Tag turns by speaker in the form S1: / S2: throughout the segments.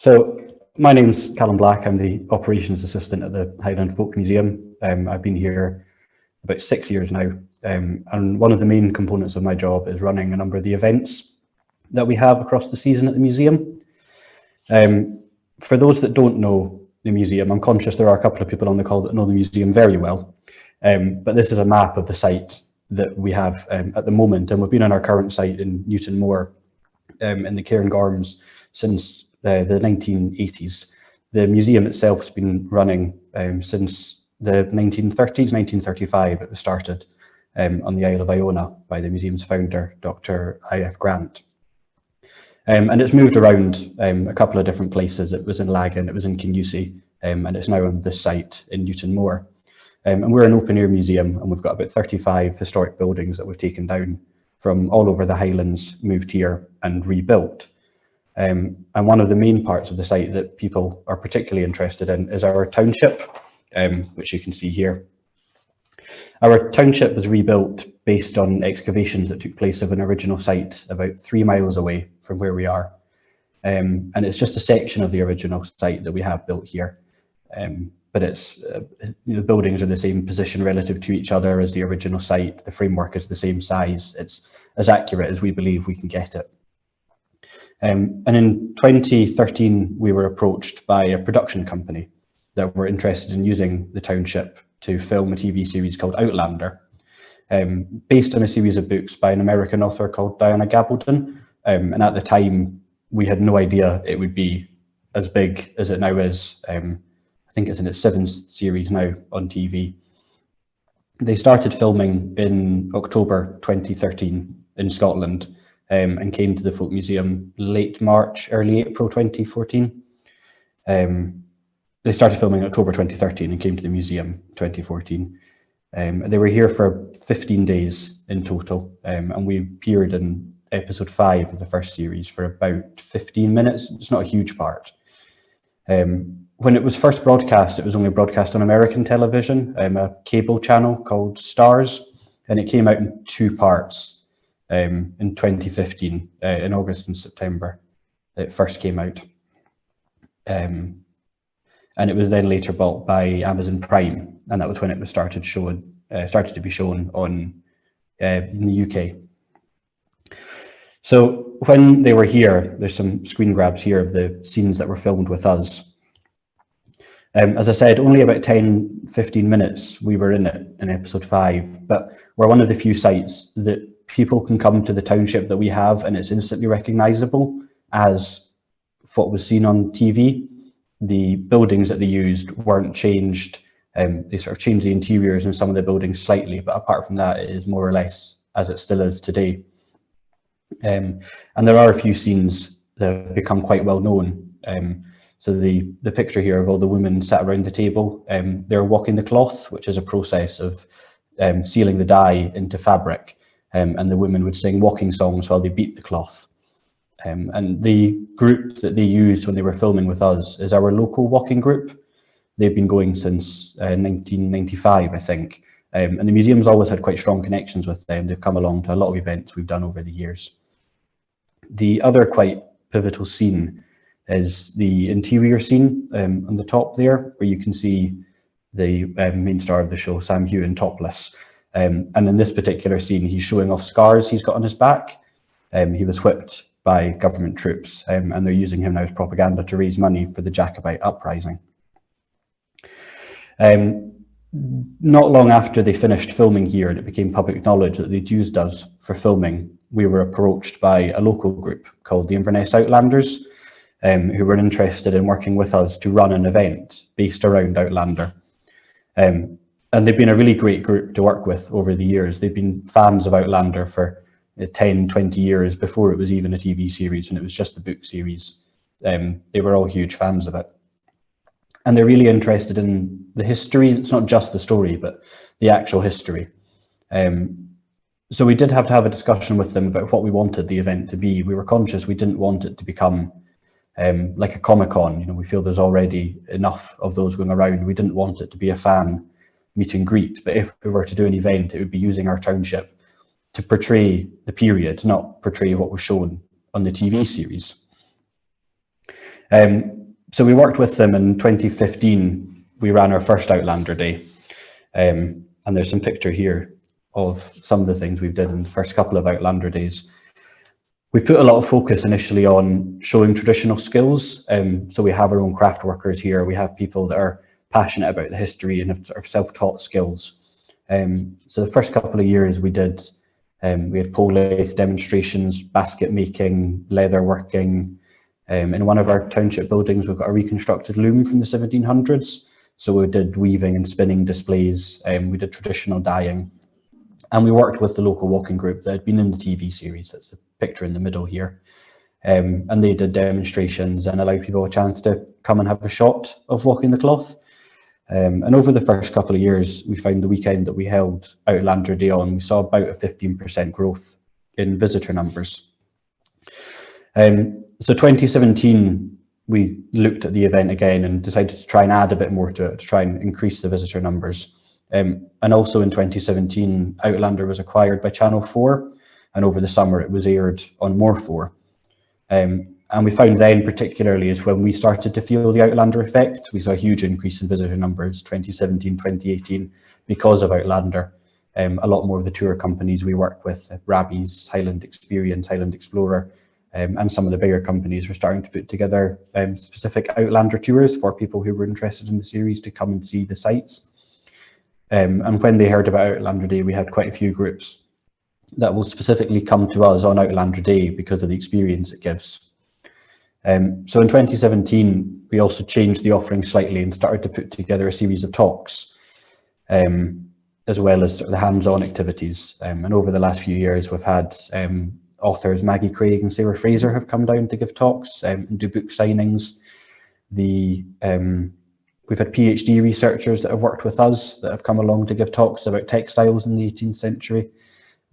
S1: So my name's Callum Black. I'm the operations assistant at the Highland Folk Museum. I've been here about 6 years now, and one of the main components of my job is running a number of the events that we have across the season at the museum. For those that don't know the museum, I'm conscious there are a couple of people on the call that know the museum very well, but this is a map of the site that we have at the moment, and we've been on our current site in Newtonmore in the Cairngorms since the 1980s. The museum itself has been running since the 1930s, 1935 it was started on the Isle of Iona by the museum's founder, Dr. I.F. Grant. And it's moved around a couple of different places. It was in Lagan, it was in Kingussie, and it's now on this site in Newtonmore. And we're an open air museum, and we've got about 35 historic buildings that we've taken down from all over the Highlands, moved here and rebuilt. And one of the main parts of the site that people are particularly interested in is our township, which you can see here. Our township was rebuilt based on excavations that took place of an original site about 3 miles away from where we are. And it's just a section of the original site that we have built here. But it's the buildings are the same position relative to each other as the original site. The framework is the same size. It's as accurate as we believe we can get it. And in 2013, we were approached by a production company that were interested in using the township to film a TV series called Outlander, based on a series of books by an American author called Diana Gabaldon. And at the time, we had no idea it would be as big as it now is. I think it's in its 7th series now on TV. They started filming in October 2013 in Scotland, and came to the Folk Museum late March, early April 2014. They started filming in October 2013 and came to the museum 2014. They were here for 15 days in total, and we appeared in episode 5 of the first series for about 15 minutes. It's not a huge part. When it was first broadcast, it was only broadcast on American television, a cable channel called Stars, and it came out in 2 parts in 2015, in August and September. It first came out. And it was then later bought by Amazon Prime, and that was when it was started to be shown on in the UK. So when they were here, there's some screen grabs here of the scenes that were filmed with us. As I said, only about 10-15 minutes we were in it in episode 5, but we're one of the few sites that people can come to the township that we have and it's instantly recognisable as what was seen on TV. The buildings that they used weren't changed. They sort of changed the interiors in some of the buildings slightly, but apart from that, it is more or less as it still is today. And there are a few scenes that have become quite well known. So the picture here of all the women sat around the table, they're walking the cloth, which is a process of sealing the dye into fabric. And the women would sing walking songs while they beat the cloth. And the group that they used when they were filming with us is our local walking group. They've been going since 1995, I think. And the museum's always had quite strong connections with them. They've come along to a lot of events we've done over the years. The other quite pivotal scene is the interior scene on the top there, where you can see the main star of the show, Sam Heughan, topless. And in this particular scene, he's showing off scars he's got on his back. He was whipped by government troops, and they're using him now as propaganda to raise money for the Jacobite uprising. Not long after they finished filming here and it became public knowledge that they'd used us for filming, we were approached by a local group called the Inverness Outlanders, who were interested in working with us to run an event based around Outlander. And they've been a really great group to work with over the years. They've been fans of Outlander for 10, 20 years before it was even a TV series, and it was just the book series. They were all huge fans of it. And they're really interested in the history. It's not just the story, but the actual history. So we did have to have a discussion with them about what we wanted the event to be. We were conscious we didn't want it to become like a Comic-Con. You know, we feel there's already enough of those going around. We didn't want it to be a fan meet and greet, but if we were to do an event, it would be using our township to portray the period, not portray what was shown on the TV series. So we worked with them in 2015. We ran our first Outlander Day, and there's some picture here of some of the things we've did in the first couple of Outlander Days. We put a lot of focus initially on showing traditional skills. So we have our own craft workers here. We have people that are passionate about the history and have sort of self-taught skills. So the first couple of years we had pole lathe demonstrations, basket making, leather working. In one of our township buildings, we've got a reconstructed loom from the 1700s. So we did weaving and spinning displays. We did traditional dyeing. And we worked with the local walking group that had been in the TV series. That's the picture in the middle here. And they did demonstrations and allowed people a chance to come and have a shot of walking the cloth. And over the first couple of years, we found the weekend that we held Outlander Day on, we saw about a 15% growth in visitor numbers. So 2017, we looked at the event again and decided to try and add a bit more to it, to try and increase the visitor numbers. And also in 2017, Outlander was acquired by Channel 4, and over the summer it was aired on More 4. And we found then, particularly, is when we started to feel the Outlander effect. We saw a huge increase in visitor numbers 2017, 2018 because of Outlander. A lot more of the tour companies we work with, Rabbi's, Highland Experience, Highland Explorer, and some of the bigger companies were starting to put together specific Outlander tours for people who were interested in the series to come and see the sites. And when they heard about Outlander Day, we had quite a few groups that will specifically come to us on Outlander Day because of the experience it gives. So in 2017, we also changed the offering slightly and started to put together a series of talks, as well as sort of the hands-on activities. And over the last few years, we've had authors Maggie Craig and Sarah Fraser have come down to give talks and do book signings. We've had PhD researchers that have worked with us that have come along to give talks about textiles in the 18th century.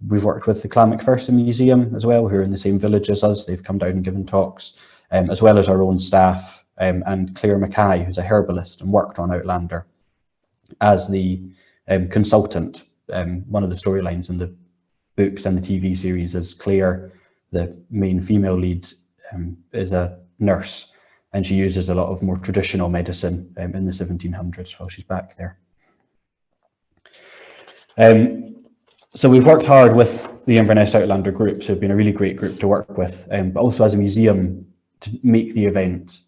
S1: We've worked with the Clan Museum as well, who are in the same village as us. They've come down and given talks, as well as our own staff, and Claire Mackay, who's a herbalist and worked on Outlander as the consultant. One of the storylines in the books and the TV series is Claire, the main female lead, is a nurse, and she uses a lot of more traditional medicine in the 1700s while she's back there. So we've worked hard with the Inverness Outlander groups, who've been a really great group to work with, but also as a museum to make the event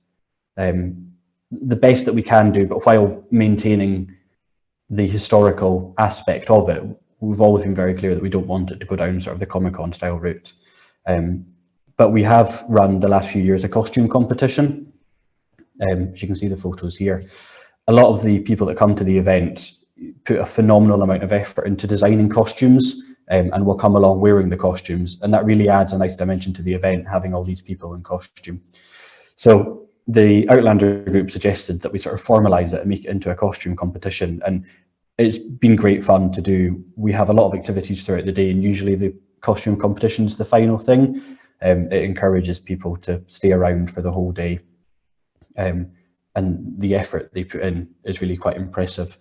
S1: the best that we can do, but while maintaining the historical aspect of it. We've always been very clear that we don't want it to go down sort of the Comic-Con style route. But we have run the last few years a costume competition. As you can see the photos here. A lot of the people that come to the event put a phenomenal amount of effort into designing costumes, and will come along wearing the costumes, and that really adds a nice dimension to the event, having all these people in costume. So the Outlander group suggested that we sort of formalise it and make it into a costume competition, and it's been great fun to do. We have a lot of activities throughout the day, and usually the costume competition is the final thing. It encourages people to stay around for the whole day, and the effort they put in is really quite impressive.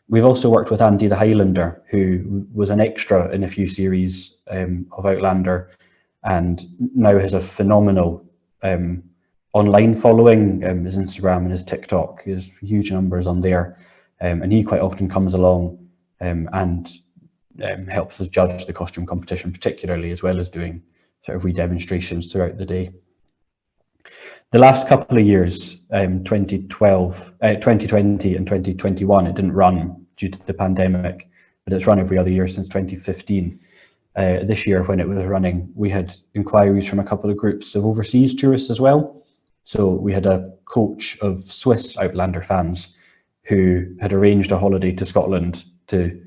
S1: We've also worked with Andy the Highlander, who was an extra in a few series of Outlander, and now has a phenomenal online following. His Instagram and his TikTok, he has huge numbers on there, and he quite often comes along and helps us judge the costume competition particularly, as well as doing sort of re-demonstrations throughout the day. The last couple of years, 2020 and 2021, it didn't run due to the pandemic, but it's run every other year since 2015. This year, when it was running, we had inquiries from a couple of groups of overseas tourists as well. So we had a coach of Swiss Outlander fans who had arranged a holiday to Scotland to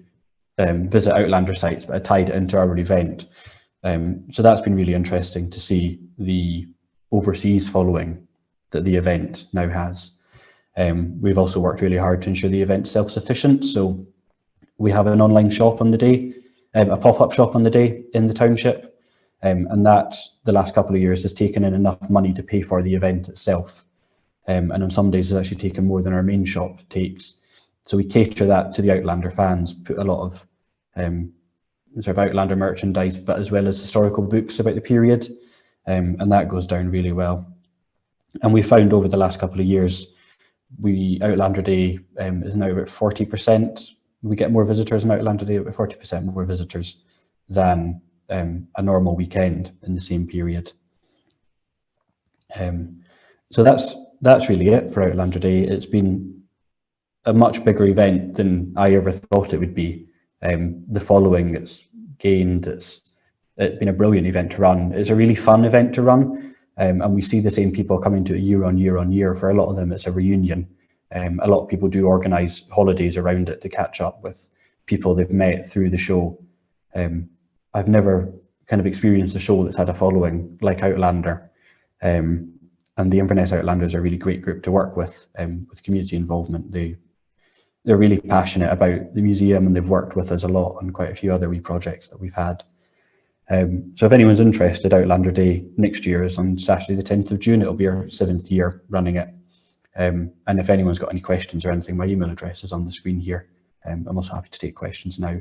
S1: visit Outlander sites, but had tied it into our event. So that's been really interesting to see the overseas following that the event now has. We've also worked really hard to ensure the event's self-sufficient. So we have an online shop on the day, a pop-up shop on the day in the township, and that the last couple of years has taken in enough money to pay for the event itself. And on some days it's actually taken more than our main shop takes. So we cater that to the Outlander fans, put a lot of sort of Outlander merchandise, but as well as historical books about the period, and that goes down really well. And we found over the last couple of years, Outlander Day is now about 40%. We get more visitors on Outlander Day, about 40% more visitors than a normal weekend in the same period. So that's really it for Outlander Day. It's been a much bigger event than I ever thought it would be. The following it's gained, it's been a brilliant event to run. It's a really fun event to run, and we see the same people coming to it year on year on year. For a lot of them, it's a reunion. A lot of people do organise holidays around it to catch up with people they've met through the show. I've never kind of experienced a show that's had a following like Outlander. And the Inverness Outlanders are a really great group to work with community involvement. They're really passionate about the museum, and they've worked with us a lot on quite a few other wee projects that we've had. So if anyone's interested, Outlander Day next year is on Saturday the 10th of June. It'll be our 7th year running it. And if anyone's got any questions or anything, my email address is on the screen here. I'm also happy to take questions now.